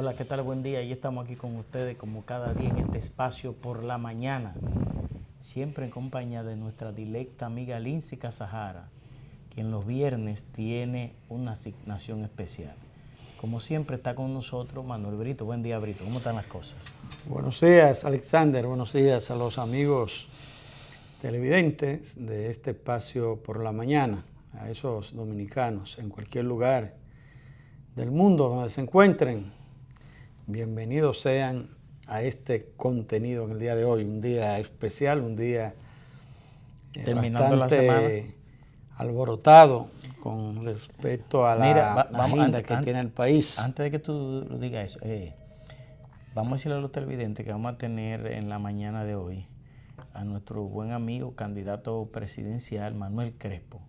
Hola, ¿qué tal? Buen día. Y estamos aquí con ustedes como cada día en este espacio por la mañana, siempre en compañía de nuestra directa amiga Lindsay Casajara, quien los viernes tiene una asignación especial. Como siempre está con nosotros Manuel Brito. Buen día, Brito. ¿Cómo están las cosas? Buenos días, Alexander. Buenos días a los amigos televidentes de este espacio por la mañana, a esos dominicanos en cualquier lugar del mundo donde se encuentren. Bienvenidos sean a este contenido en el día de hoy, un día especial, un día Terminando la semana. bastante alborotado con respecto a Mira, la agenda que tiene el país. Antes de que tú lo digas eso, vamos a decirle a los televidentes que vamos a tener en la mañana de hoy a nuestro buen amigo, candidato presidencial, Manuel Crespo.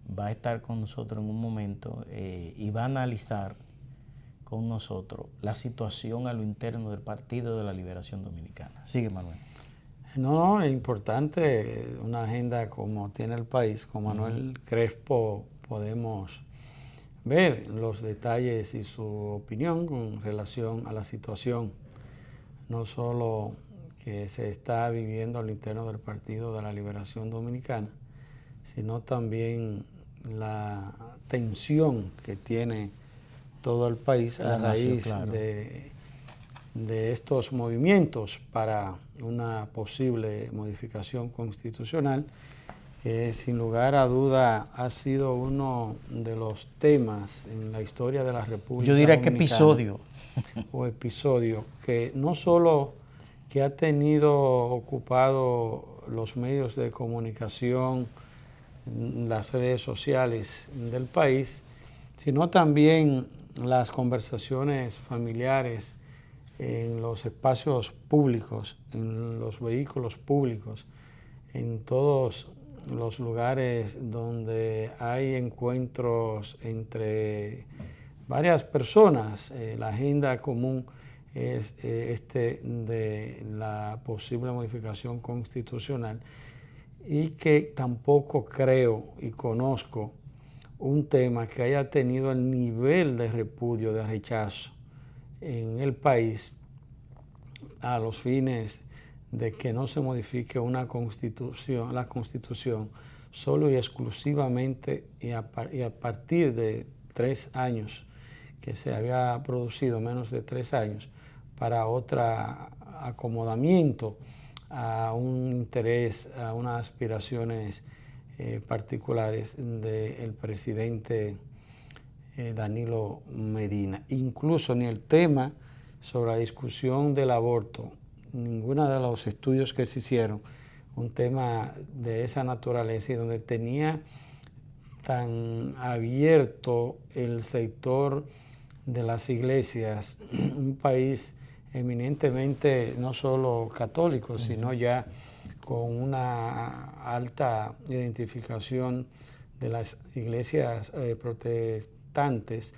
Va a estar con nosotros en un momento y va a analizar con nosotros la situación a lo interno del Partido de la Liberación Dominicana. Sigue, Manuel. No, es importante una agenda como tiene el país. Con Manuel Crespo podemos ver los detalles y su opinión con relación a la situación, no solo que se está viviendo al interno del Partido de la Liberación Dominicana, sino también la tensión que tiene todo el país a raíz de estos movimientos para una posible modificación constitucional, que sin lugar a duda ha sido uno de los temas en la historia de la República Yo diría Dominicana, que episodio. o episodio, que no solo que ha tenido ocupado los medios de comunicación, las redes sociales del país, sino también las conversaciones familiares en los espacios públicos, en los vehículos públicos, en todos los lugares donde hay encuentros entre varias personas. La agenda común es de la posible modificación constitucional, y que tampoco creo y conozco un tema que haya tenido el nivel de repudio, de rechazo en el país a los fines de que no se modifique una constitución, la constitución, solo y exclusivamente y a partir de 3 años que se había producido, menos de 3 años, para otro acomodamiento a un interés, a unas aspiraciones particulares del presidente Danilo Medina. Incluso ni el tema sobre la discusión del aborto, ninguno de los estudios que se hicieron, un tema de esa naturaleza y donde tenía tan abierto el sector de las iglesias, un país eminentemente no solo católico, sino ya con una alta identificación de las iglesias protestantes.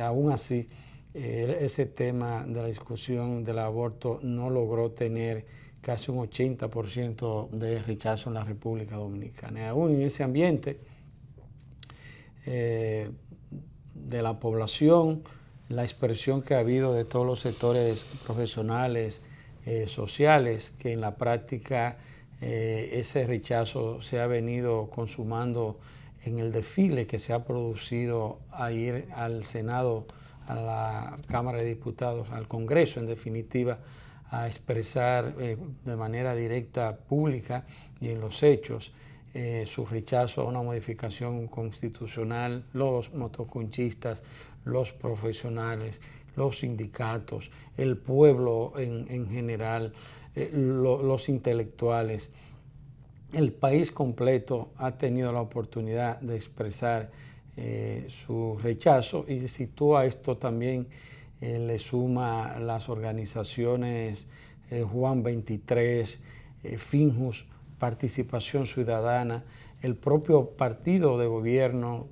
Aún así, ese tema de la discusión del aborto no logró tener casi un 80% de rechazo en la República Dominicana. Y aún en ese ambiente de la población, la expresión que ha habido de todos los sectores profesionales, sociales, que en la práctica ese rechazo se ha venido consumando en el desfile que se ha producido a ir al Senado, a la Cámara de Diputados, al Congreso, en definitiva, a expresar de manera directa, pública y en los hechos su rechazo a una modificación constitucional, los motoconchistas, los profesionales, los sindicatos, el pueblo en general, los intelectuales. El país completo ha tenido la oportunidad de expresar su rechazo, y si tú a esto también le suma las organizaciones Juan 23, Finjus, Participación Ciudadana, el propio partido de gobierno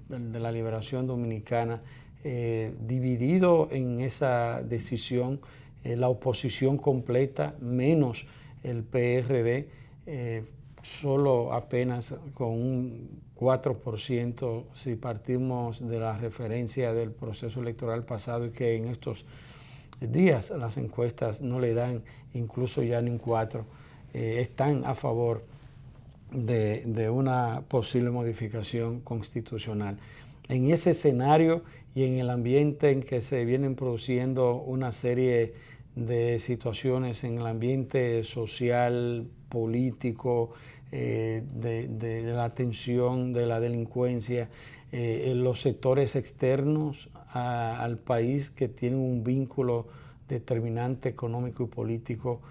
de la Liberación Dominicana, dividido en esa decisión, la oposición completa, menos el PRD, solo apenas con un 4% si partimos de la referencia del proceso electoral pasado, y que en estos días las encuestas no le dan incluso ya ni un 4, están a favor de una posible modificación constitucional. En ese escenario y en el ambiente en que se vienen produciendo una serie de situaciones en el ambiente social, político, de la tensión, de la delincuencia, en los sectores externos al país que tienen un vínculo determinante económico y político,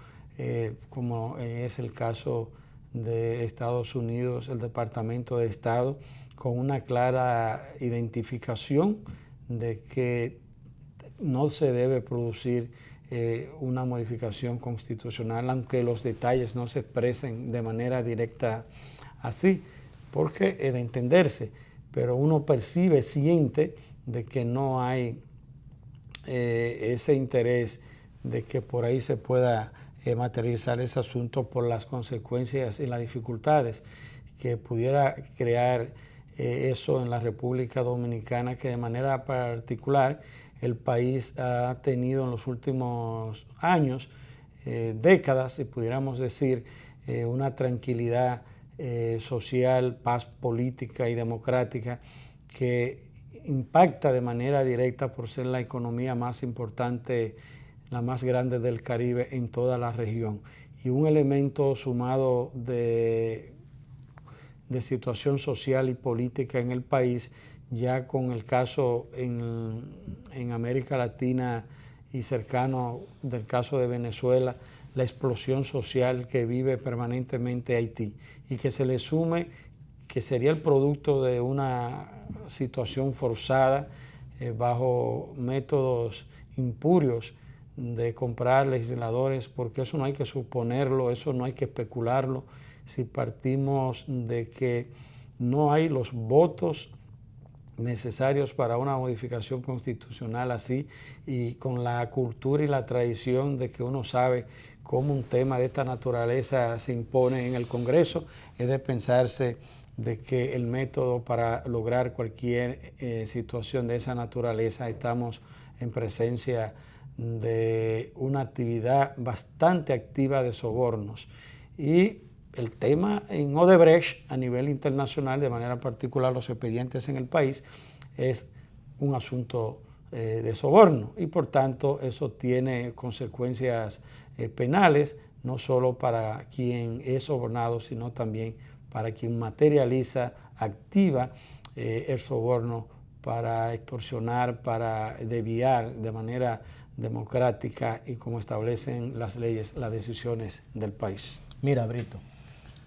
como es el caso de Estados Unidos, el Departamento de Estado, con una clara identificación de que no se debe producir una modificación constitucional, aunque los detalles no se expresen de manera directa así, porque es de entenderse, pero uno percibe, siente de que no hay ese interés de que por ahí se pueda materializar ese asunto por las consecuencias y las dificultades que pudiera crear eso en la República Dominicana, que de manera particular el país ha tenido en los últimos años, décadas, si pudiéramos decir, una tranquilidad social, paz política y democrática que impacta de manera directa por ser la economía más importante, la más grande del Caribe en toda la región. Y un elemento sumado de situación social y política en el país, ya con el caso en América Latina y cercano del caso de Venezuela, la explosión social que vive permanentemente Haití, y que se le sume que sería el producto de una situación forzada bajo métodos impurios de comprar legisladores, porque eso no hay que suponerlo, eso no hay que especularlo. Si partimos de que no hay los votos necesarios para una modificación constitucional así, y con la cultura y la tradición de que uno sabe cómo un tema de esta naturaleza se impone en el Congreso, es de pensarse de que el método para lograr cualquier situación de esa naturaleza, estamos en presencia de una actividad bastante activa de sobornos. Y el tema en Odebrecht a nivel internacional, de manera particular los expedientes en el país, es un asunto de soborno, y por tanto eso tiene consecuencias penales, no solo para quien es sobornado, sino también para quien materializa, activa el soborno para extorsionar, para desviar de manera democrática y como establecen las leyes, las decisiones del país. Mira, Brito,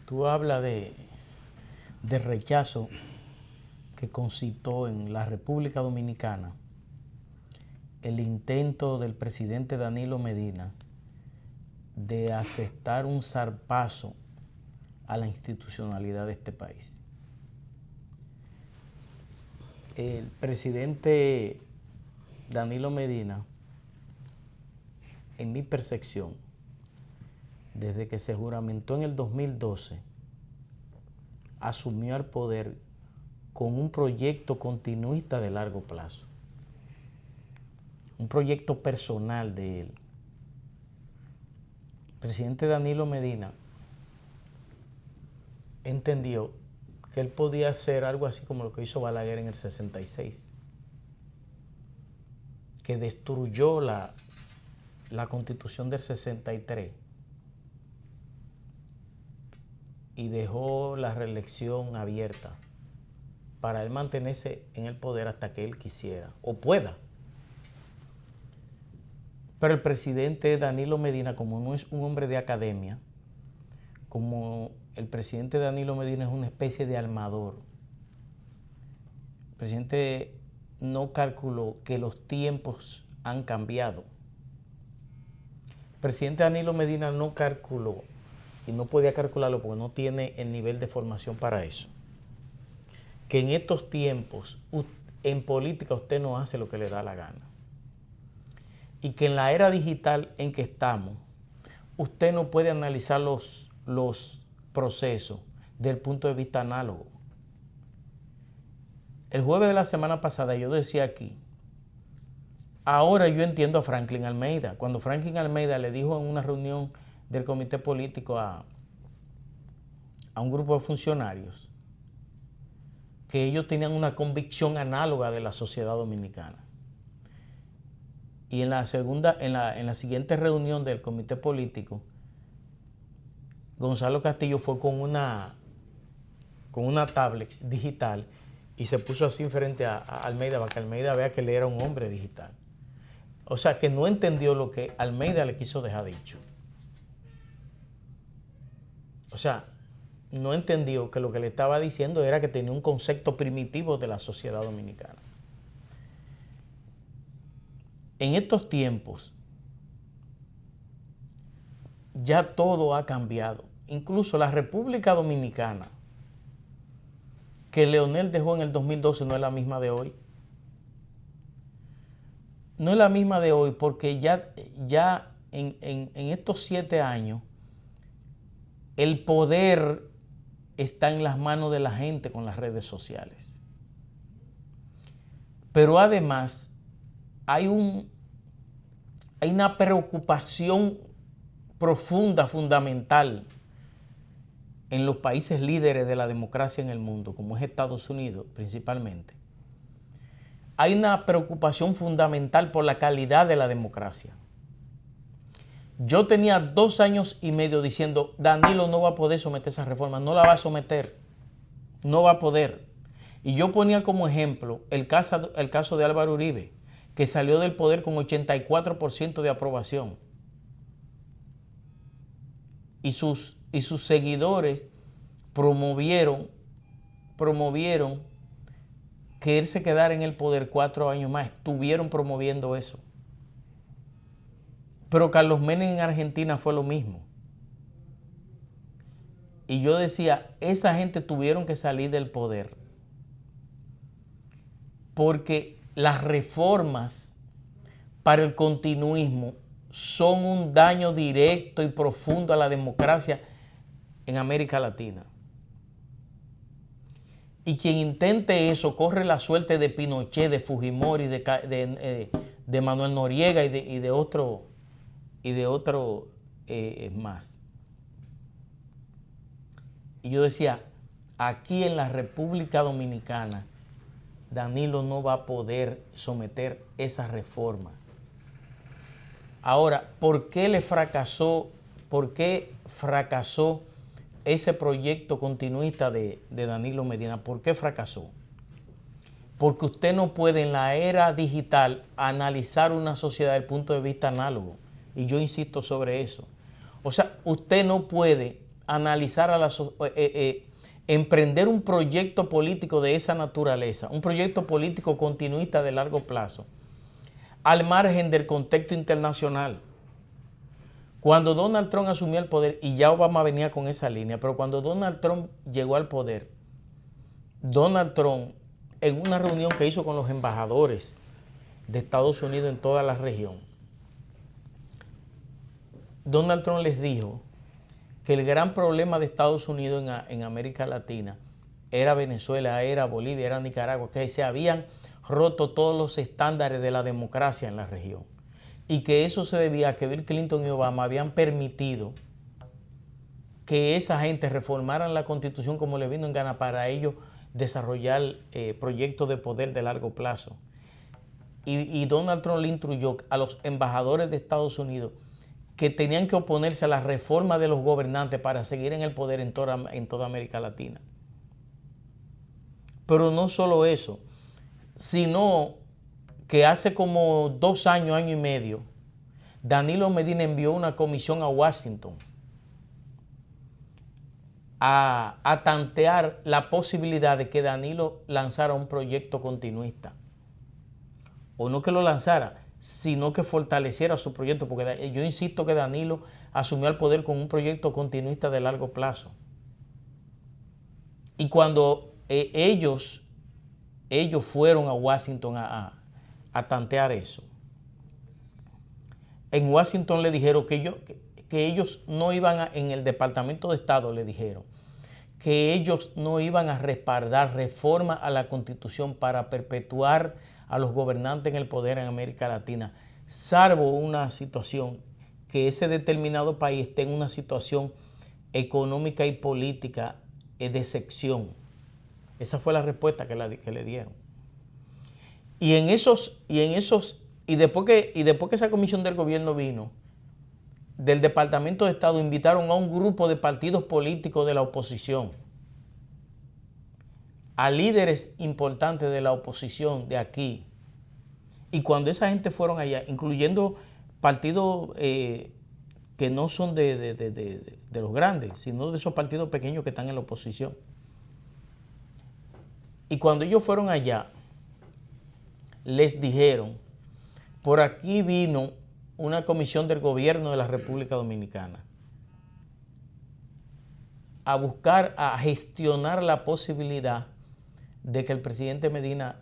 tú hablas de rechazo que concitó en la República Dominicana el intento del presidente Danilo Medina de aceptar un zarpazo a la institucionalidad de este país. El presidente Danilo Medina, en mi percepción, desde que se juramentó en el 2012, asumió el poder con un proyecto continuista de largo plazo, un proyecto personal de él. El presidente Danilo Medina entendió que él podía hacer algo así como lo que hizo Balaguer en el 66, que destruyó la Constitución del 63 y dejó la reelección abierta para él mantenerse en el poder hasta que él quisiera o pueda. Pero el presidente Danilo Medina, como no es un hombre de academia, como el presidente Danilo Medina es una especie de armador, el presidente no calculó que los tiempos han cambiado. El presidente Danilo Medina no calculó, y no podía calcularlo porque no tiene el nivel de formación para eso, que en estos tiempos, en política, usted no hace lo que le da la gana. Y que en la era digital en que estamos, usted no puede analizar los proceso desde el punto de vista análogo. El jueves de la semana pasada yo decía aquí, ahora yo entiendo a Franklin Almeida. Cuando Franklin Almeida le dijo en una reunión del comité político a un grupo de funcionarios que ellos tenían una convicción análoga de la sociedad dominicana. Y en la siguiente reunión del comité político, Gonzalo Castillo fue con una tablet digital y se puso así frente a Almeida para que Almeida vea que él era un hombre digital. O sea, que no entendió lo que Almeida le quiso dejar dicho. O sea, no entendió que lo que le estaba diciendo era que tenía un concepto primitivo de la sociedad dominicana. En estos tiempos, ya todo ha cambiado. Incluso la República Dominicana, que Leonel dejó en el 2012, no es la misma de hoy. No es la misma de hoy porque ya en estos 7 años, el poder está en las manos de la gente con las redes sociales. Pero además hay una preocupación profunda, fundamental en los países líderes de la democracia en el mundo, como es Estados Unidos principalmente. Hay una preocupación fundamental por la calidad de la democracia. Yo tenía 2 años y medio diciendo, Danilo no va a poder someter esa reforma, no la va a someter, no va a poder. Y yo ponía como ejemplo el caso de Álvaro Uribe, que salió del poder con 84% de aprobación. Y sus seguidores promovieron que él se quedara en el poder 4 años más. Estuvieron promoviendo eso. Pero Carlos Menem en Argentina fue lo mismo. Y yo decía, esa gente tuvieron que salir del poder porque las reformas para el continuismo son un daño directo y profundo a la democracia en América Latina. Y quien intente eso corre la suerte de Pinochet, de Fujimori, de Manuel Noriega y de otro más. Y yo decía, aquí en la República Dominicana, Danilo no va a poder someter esa reforma. Ahora, ¿por qué fracasó ese proyecto continuista de Danilo Medina? ¿Por qué fracasó? Porque usted no puede en la era digital analizar una sociedad desde el punto de vista análogo. Y yo insisto sobre eso. O sea, usted no puede analizar emprender un proyecto político de esa naturaleza, un proyecto político continuista de largo plazo, al margen del contexto internacional. Cuando Donald Trump asumió el poder, y ya Obama venía con esa línea, pero cuando Donald Trump llegó al poder, Donald Trump, en una reunión que hizo con los embajadores de Estados Unidos en toda la región, Donald Trump les dijo que el gran problema de Estados Unidos en América Latina era Venezuela, era Bolivia, era Nicaragua, que se habían roto todos los estándares de la democracia en la región. Y que eso se debía a que Bill Clinton y Obama habían permitido que esa gente reformaran la Constitución como le vino en gana para ellos desarrollar proyectos de poder de largo plazo. Y Donald Trump le instruyó a los embajadores de Estados Unidos que tenían que oponerse a la reforma de los gobernantes para seguir en el poder en toda América Latina. Pero no solo eso, sino que hace como 2 años, año y medio, Danilo Medina envió una comisión a Washington a tantear la posibilidad de que Danilo lanzara un proyecto continuista. O no que lo lanzara, sino que fortaleciera su proyecto, porque yo insisto que Danilo asumió el poder con un proyecto continuista de largo plazo. Y cuando ellos fueron a Washington a tantear eso, en Washington le dijeron que ellos no iban a, en el Departamento de Estado le dijeron que ellos no iban a respaldar reforma a la Constitución para perpetuar a los gobernantes en el poder en América Latina, salvo una situación que ese determinado país esté en una situación económica y política de excepción. Esa fue la respuesta que le dieron. Y después que esa comisión del gobierno vino, del Departamento de Estado invitaron a un grupo de partidos políticos de la oposición, a líderes importantes de la oposición de aquí. Y cuando esa gente fueron allá, incluyendo partidos que no son de los grandes, sino de esos partidos pequeños que están en la oposición. Y cuando ellos fueron allá, les dijeron, por aquí vino una comisión del gobierno de la República Dominicana a buscar, a gestionar la posibilidad de que el presidente Medina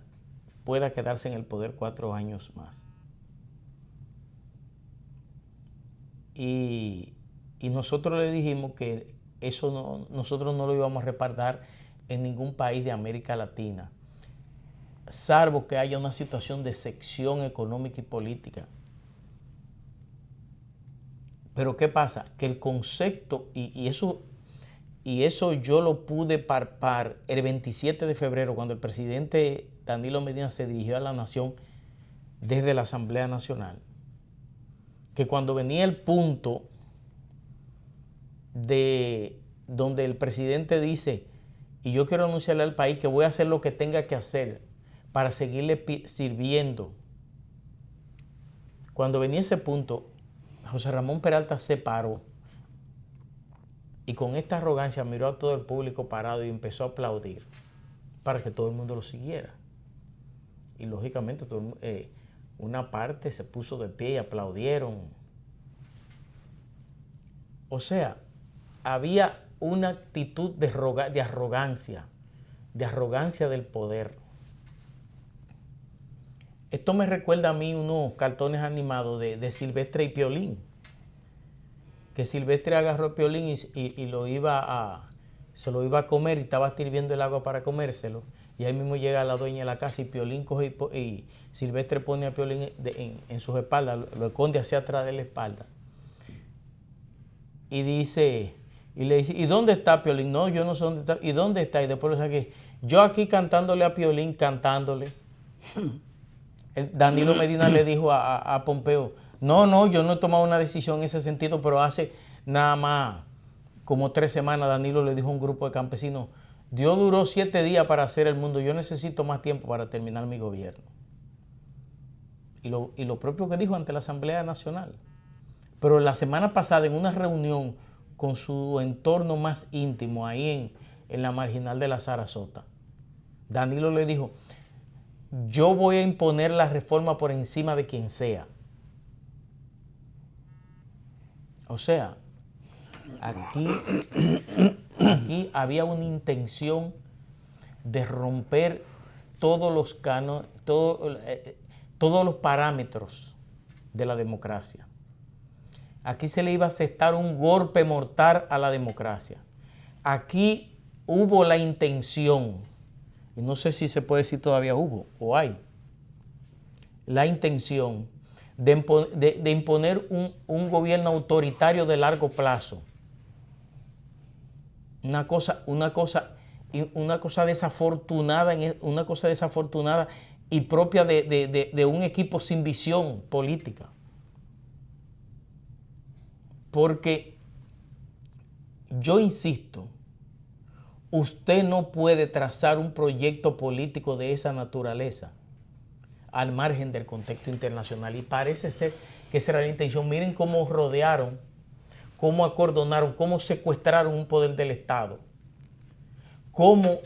pueda quedarse en el poder 4 años más. Y nosotros le dijimos que eso nosotros no lo íbamos a respaldar en ningún país de América Latina, salvo que haya una situación de sección económica y política. Pero ¿qué pasa? Que el concepto, y eso yo lo pude palpar el 27 de febrero, cuando el presidente Danilo Medina se dirigió a la nación desde la Asamblea Nacional, que cuando venía el punto de donde el presidente dice, y yo quiero anunciarle al país que voy a hacer lo que tenga que hacer para seguirle sirviendo. Cuando venía ese punto, José Ramón Peralta se paró y con esta arrogancia miró a todo el público parado y empezó a aplaudir para que todo el mundo lo siguiera. Y lógicamente una parte se puso de pie y aplaudieron. O sea, había una actitud de arrogancia del poder. Esto me recuerda a mí unos cartones animados de Silvestre y Piolín, que Silvestre agarró a Piolín y se lo iba a comer y estaba hirviendo el agua para comérselo, y ahí mismo llega la dueña de la casa y Piolín coge y Silvestre pone a Piolín en sus espaldas, lo esconde hacia atrás de la espalda y le dice, ¿y dónde está Piolín? No, yo no sé dónde está. ¿Y dónde está? Y después lo saqué, yo aquí cantándole a Piolín, cantándole. Danilo Medina le dijo a Pompeo, no, yo no he tomado una decisión en ese sentido, pero hace nada más como 3 semanas Danilo le dijo a un grupo de campesinos, Dios duró 7 días para hacer el mundo, yo necesito más tiempo para terminar mi gobierno. Y lo propio que dijo ante la Asamblea Nacional. Pero la semana pasada, en una reunión con su entorno más íntimo, ahí en la marginal de la Sarasota, Danilo le dijo, yo voy a imponer la reforma por encima de quien sea. O sea, aquí había una intención de romper todos los cánones, todos los parámetros de la democracia. Aquí se le iba a aceptar un golpe mortal a la democracia. Aquí hubo la intención, y no sé si se puede decir todavía hubo o hay, la intención de imponer un gobierno autoritario de largo plazo. Una cosa desafortunada, y propia de un equipo sin visión política. Porque yo insisto, usted no puede trazar un proyecto político de esa naturaleza al margen del contexto internacional, y parece ser que esa era la intención. Miren cómo rodearon, cómo acordonaron, cómo secuestraron un poder del Estado, cómo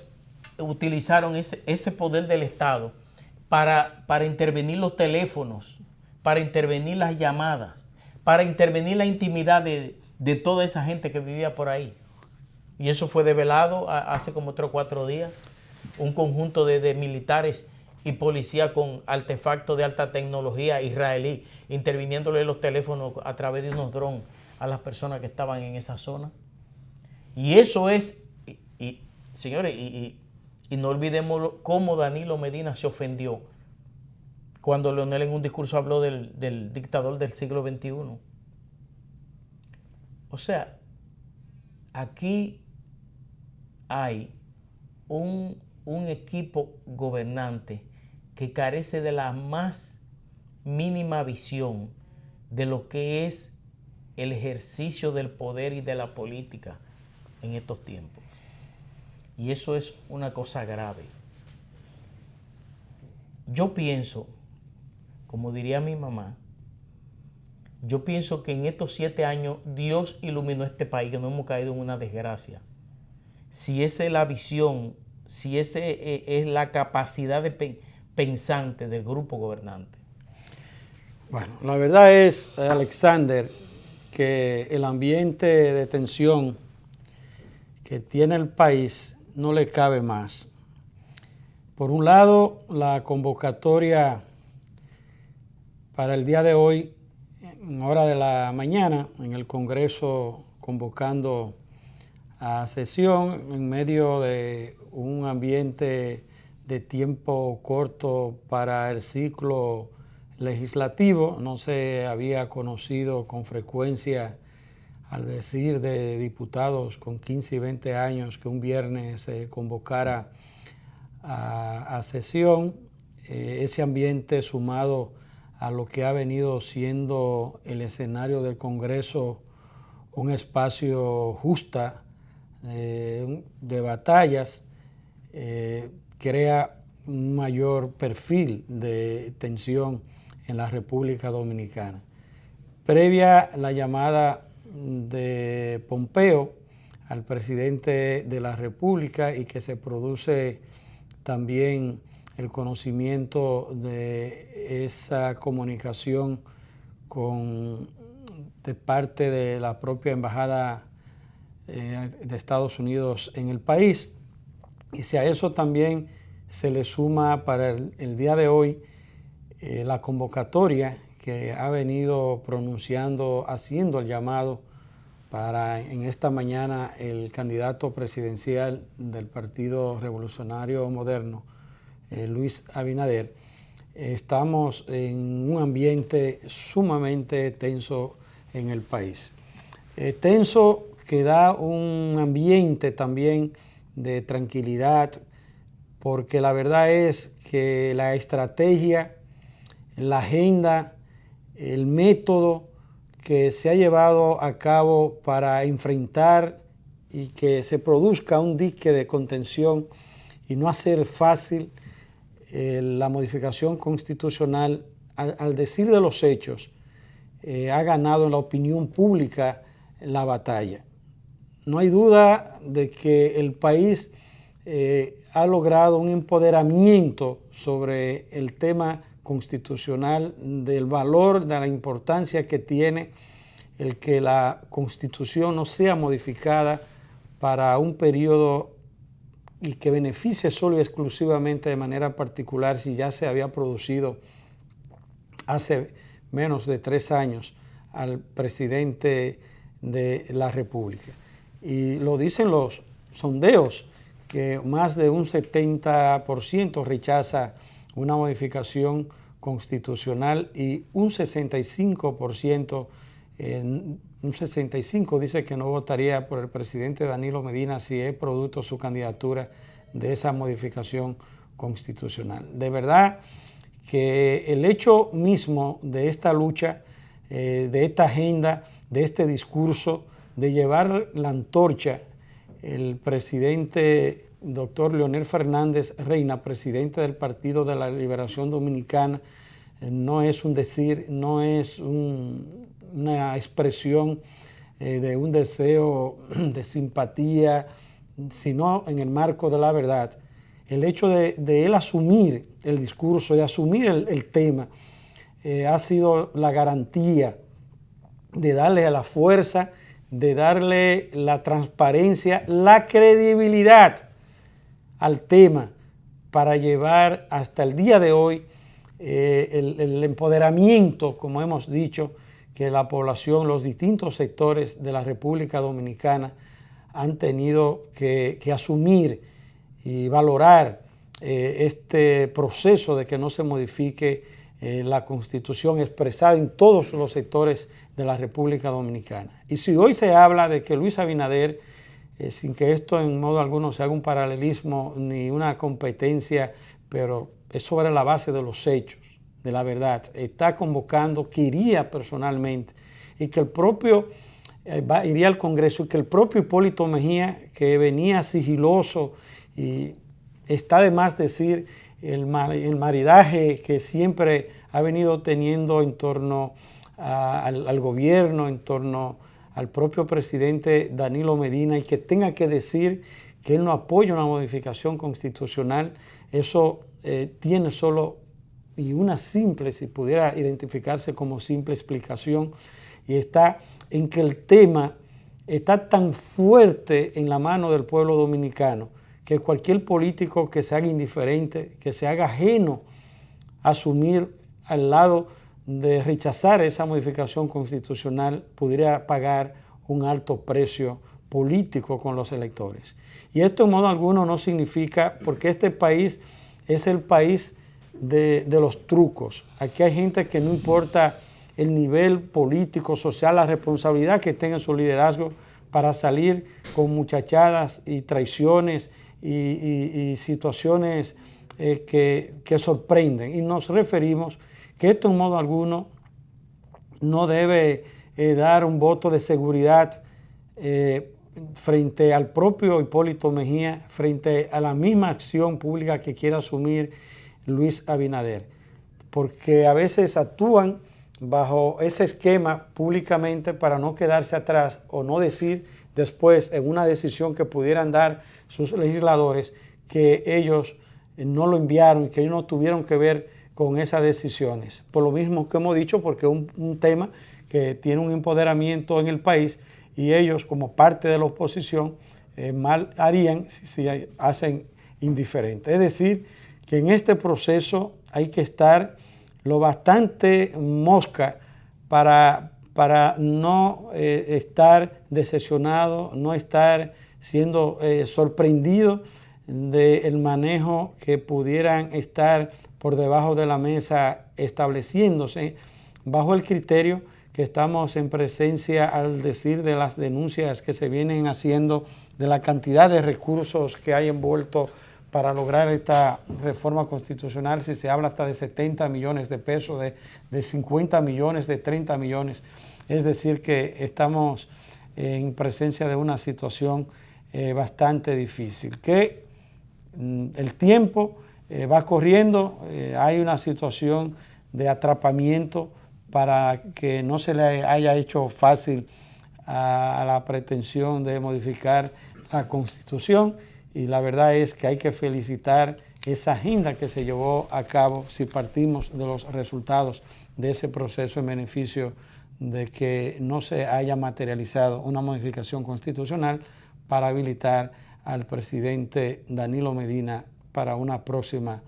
utilizaron ese poder del Estado para intervenir los teléfonos, para intervenir las llamadas, para intervenir la intimidad de toda esa gente que vivía por ahí. Y eso fue develado hace como 3 o 4 días. Un conjunto de militares y policías con artefactos de alta tecnología israelí interviniéndole los teléfonos a través de unos drones a las personas que estaban en esa zona. Y eso es, señores, y no olvidemos cómo Danilo Medina se ofendió cuando Leonel en un discurso habló del dictador del siglo XXI. O sea, aquí hay un equipo gobernante que carece de la más mínima visión de lo que es el ejercicio del poder y de la política en estos tiempos. Y eso es una cosa grave. Yo pienso, como diría mi mamá, yo pienso que en estos 7 años Dios iluminó este país, que no hemos caído en una desgracia. Si esa es la visión, si esa es la capacidad de pensante del grupo gobernante. Bueno, la verdad es, Alexander, que el ambiente de tensión que tiene el país no le cabe más. Por un lado, la convocatoria para el día de hoy, en hora de la mañana, en el Congreso convocando a sesión en medio de un ambiente de tiempo corto para el ciclo legislativo. No se había conocido con frecuencia, al decir de diputados con 15 y 20 años, que un viernes se convocara a sesión. Ese ambiente, sumado a lo que ha venido siendo el escenario del Congreso, un espacio justa de batallas, crea un mayor perfil de tensión en la República Dominicana. Previa la llamada de Pompeo al presidente de la República, y que se produce también el conocimiento de esa comunicación de parte de la propia Embajada de Estados Unidos en el país. Y si a eso también se le suma para el día de hoy la convocatoria que ha venido pronunciando, haciendo el llamado para en esta mañana el candidato presidencial del Partido Revolucionario Moderno, Luis Abinader, estamos en un ambiente sumamente tenso en el país. Tenso, que da un ambiente también de tranquilidad, porque la verdad es que la estrategia, la agenda, el método que se ha llevado a cabo para enfrentar y que se produzca un dique de contención y no hacer fácil la modificación constitucional, al decir de los hechos, ha ganado en la opinión pública la batalla. No hay duda de que el país ha logrado un empoderamiento sobre el tema constitucional, del valor, de la importancia que tiene el que la Constitución no sea modificada para un periodo y que beneficie solo y exclusivamente de manera particular, si ya se había producido hace menos de 3 años al presidente de la República. Y lo dicen los sondeos, que más de un 70% rechaza una modificación constitucional y un 65%, un 65% dice que no votaría por el presidente Danilo Medina si es producto su candidatura de esa modificación constitucional. De verdad que el hecho mismo de esta lucha, de esta agenda, de este discurso, de llevar la antorcha, el presidente doctor Leonel Fernández Reina, presidente del Partido de la Liberación Dominicana, no es un decir, no es una expresión de un deseo de simpatía, sino en el marco de la verdad. El hecho de él asumir el discurso, de asumir el tema, ha sido la garantía de darle a la fuerza, de darle la transparencia, la credibilidad al tema, para llevar hasta el día de hoy el empoderamiento, como hemos dicho, que la población, los distintos sectores de la República Dominicana han tenido que asumir y valorar este proceso de que no se modifique la Constitución expresada en todos los sectores de la República Dominicana. Y si hoy se habla de que Luis Abinader, sin que esto en modo alguno se haga un paralelismo ni una competencia, pero es sobre la base de los hechos, de la verdad, está convocando, que iría personalmente y que el propio iría al Congreso y que el propio Hipólito Mejía, que venía sigiloso, y está de más decir el maridaje que siempre ha venido teniendo en torno al gobierno, en torno al propio presidente Danilo Medina, y que tenga que decir que él no apoya una modificación constitucional, eso tiene solo y una simple, si pudiera identificarse como simple explicación, y está en que el tema está tan fuerte en la mano del pueblo dominicano que cualquier político que se haga indiferente, que se haga ajeno a asumir al lado de rechazar esa modificación constitucional, pudiera pagar un alto precio político con los electores. Y esto en modo alguno no significa, porque este país es el país de los trucos. Aquí hay gente que no importa el nivel político, social, la responsabilidad que tenga en su liderazgo para salir con muchachadas y traiciones y situaciones que sorprenden. Y nos referimos que esto en modo alguno no debe dar un voto de seguridad frente al propio Hipólito Mejía, frente a la misma acción pública que quiera asumir Luis Abinader, porque a veces actúan bajo ese esquema públicamente para no quedarse atrás o no decir después en una decisión que pudieran dar sus legisladores que ellos no lo enviaron, que ellos no tuvieron que ver con esas decisiones. Por lo mismo que hemos dicho, porque es un tema que tiene un empoderamiento en el país y ellos como parte de la oposición mal harían si hacen indiferente. Es decir, que en este proceso hay que estar lo bastante mosca para no estar decepcionado, no estar siendo sorprendido del manejo que pudieran estar por debajo de la mesa estableciéndose bajo el criterio que estamos en presencia al decir de las denuncias que se vienen haciendo de la cantidad de recursos que hay envuelto para lograr esta reforma constitucional, si se habla hasta de 70 millones de pesos, de 50 millones, de 30 millones. Es decir, que estamos en presencia de una situación bastante difícil, que el tiempo va corriendo, hay una situación de atrapamiento para que no se le haya hecho fácil a la pretensión de modificar la Constitución. Y la verdad es que hay que felicitar esa agenda que se llevó a cabo si partimos de los resultados de ese proceso en beneficio de que no se haya materializado una modificación constitucional para habilitar al presidente Danilo Medina para una próxima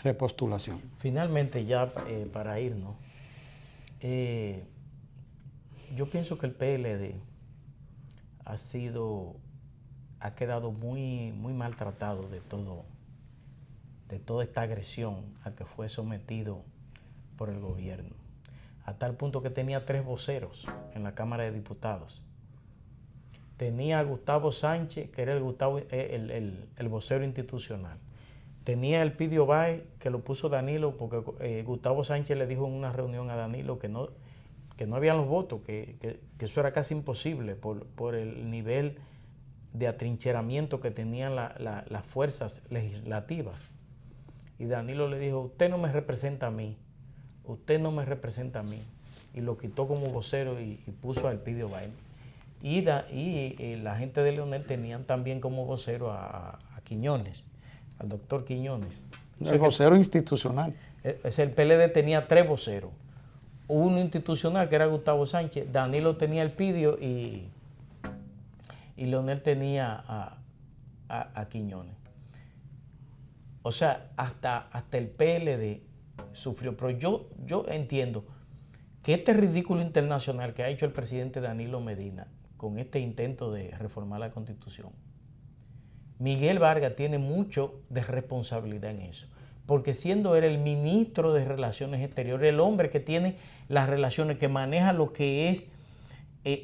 repostulación. Finalmente, ya para irnos, yo pienso que el PLD ha quedado muy maltratado de toda esta agresión a que fue sometido por el gobierno, a tal punto que tenía 3 voceros en la Cámara de Diputados. Tenía a Gustavo Sánchez, que era el vocero institucional. Tenía el Elpidio Báez, que lo puso Danilo, porque Gustavo Sánchez le dijo en una reunión a Danilo que no habían los votos, que eso era casi imposible por el nivel de atrincheramiento que tenían las fuerzas legislativas. Y Danilo le dijo: usted no me representa a mí, usted no me representa a mí. Y lo quitó como vocero y puso a Elpidio Báez. Y la gente de Leonel tenían también como vocero a Quiñones, al doctor Quiñones. El vocero institucional. El PLD tenía 3 voceros. Uno institucional, que era Gustavo Sánchez, Danilo tenía Elpidio y Leonel tenía a Quiñones. O sea, hasta el PLD sufrió. Pero yo entiendo que este ridículo internacional que ha hecho el presidente Danilo Medina con este intento de reformar la Constitución, Miguel Vargas tiene mucho de responsabilidad en eso, porque siendo él el ministro de Relaciones Exteriores, el hombre que tiene las relaciones, que maneja lo que es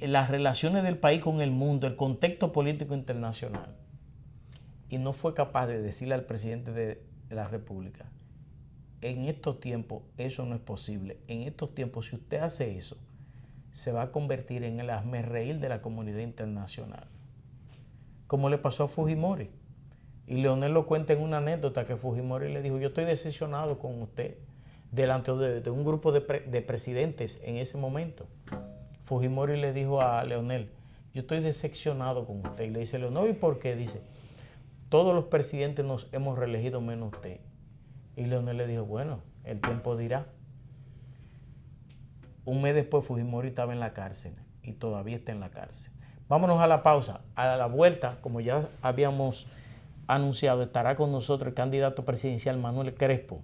las relaciones del país con el mundo, el contexto político internacional, y no fue capaz de decirle al presidente de la República: en estos tiempos eso no es posible, en estos tiempos si usted hace eso, se va a convertir en el hazmerreír de la comunidad internacional, como le pasó a Fujimori. Y Leonel lo cuenta en una anécdota que Fujimori le dijo: yo estoy decepcionado con usted, delante de un grupo de presidentes en ese momento. Fujimori le dijo a Leonel: yo estoy decepcionado con usted. Y le dice Leonel: ¿y por qué? Dice: todos los presidentes nos hemos reelegido menos usted. Y Leonel le dijo: bueno, el tiempo dirá. Un mes después Fujimori estaba en la cárcel y todavía está en la cárcel. Vámonos a la pausa. A la vuelta, como ya habíamos anunciado, estará con nosotros el candidato presidencial Manuel Crespo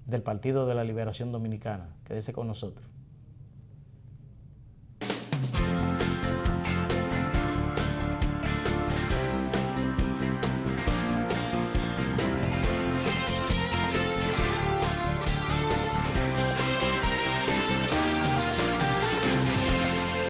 del Partido de la Liberación Dominicana. Quédese con nosotros.